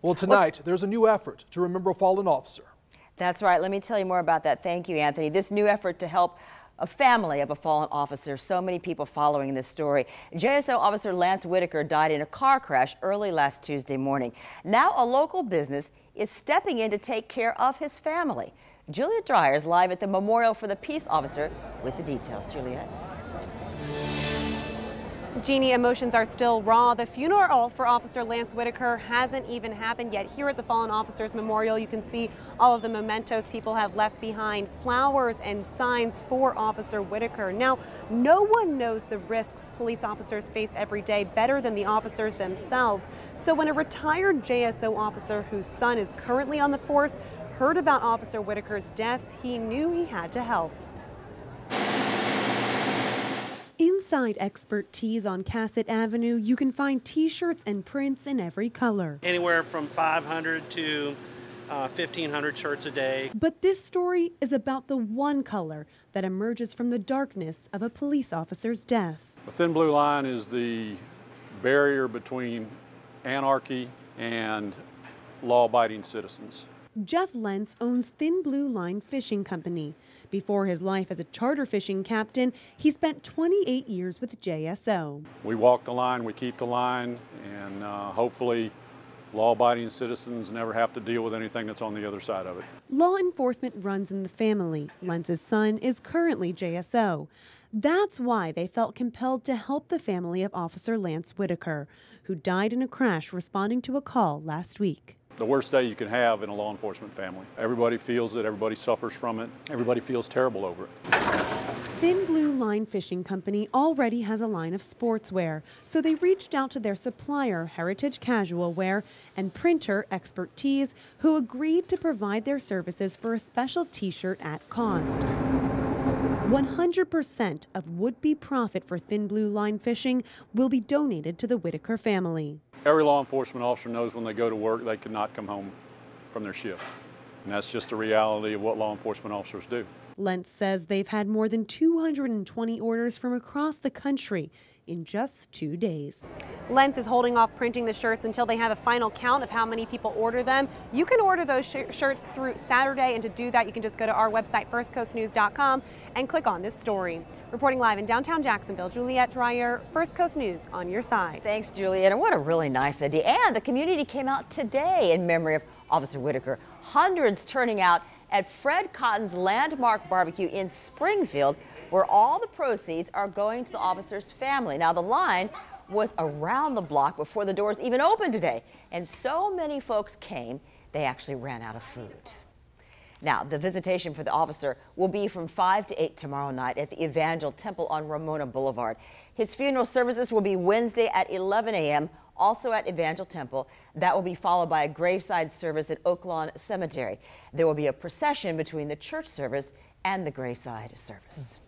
Well, tonight, there's a new effort to remember a fallen officer. That's right. Let me tell you more about that. Thank you, Anthony. This new effort to help a family of a fallen officer. So many people following this story. JSO officer Lance Whitaker died in a car crash early last Tuesday morning. Now a local business is stepping in to take care of his family. Juliet Dreyer is live at the Memorial for the Peace Officer with the details. Juliet. Jeannie, emotions are still raw. The funeral for Officer Lance Whitaker hasn't even happened yet. Here at the Fallen Officers Memorial, you can see all of the mementos people have left behind, flowers and signs for Officer Whitaker. Now, no one knows the risks police officers face every day better than the officers themselves. So when a retired JSO officer whose son is currently on the force heard about Officer Whitaker's death, he knew he had to help. Inside Expert Tees on Cassett Avenue, you can find t-shirts and prints in every color. Anywhere from 500 to 1,500 shirts a day. But this story is about the one color that emerges from the darkness of a police officer's death. The thin blue line is the barrier between anarchy and law-abiding citizens. Jeff Lentz owns Thin Blue Line Fishing Company. Before his life as a charter fishing captain, he spent 28 years with JSO. We walk the line, we keep the line, and hopefully law-abiding citizens never have to deal with anything that's on the other side of it. Law enforcement runs in the family. Lentz's son is currently JSO. That's why they felt compelled to help the family of Officer Lance Whitaker, who died in a crash responding to a call last week. The worst day you can have in a law enforcement family. Everybody feels it, everybody suffers from it, everybody feels terrible over it. Thin Blue Line Fishing Company already has a line of sportswear, so they reached out to their supplier, Heritage Casual Wear, and printer Expert Tees, who agreed to provide their services for a special t-shirt at cost. 100% of would-be profit for Thin Blue Line Fishing will be donated to the Whitaker family. Every law enforcement officer knows when they go to work they cannot come home from their shift. And that's just the reality of what law enforcement officers do. Lentz says they've had more than 220 orders from across the country in just 2 days. Lentz is holding off printing the shirts until they have a final count of how many people order them. You can order those shirts through Saturday, and to do that you can just go to our website firstcoastnews.com and click on this story. Reporting live in downtown Jacksonville, Juliet Dreyer, First Coast News, on your side. Thanks, Juliet. And what a really nice idea. And the community came out today in memory of Officer Whitaker. Hundreds turning out at Fred Cotton's landmark barbecue in Springfield, where all the proceeds are going to the officer's family. Now, the line was around the block before the doors even opened today. And so many folks came, they actually ran out of food. Now, the visitation for the officer will be from 5 to 8 tomorrow night at the Evangel Temple on Ramona Boulevard. His funeral services will be Wednesday at 11 a.m., also at Evangel Temple. That will be followed by a graveside service at Oaklawn Cemetery. There will be a procession between the church service and the graveside service.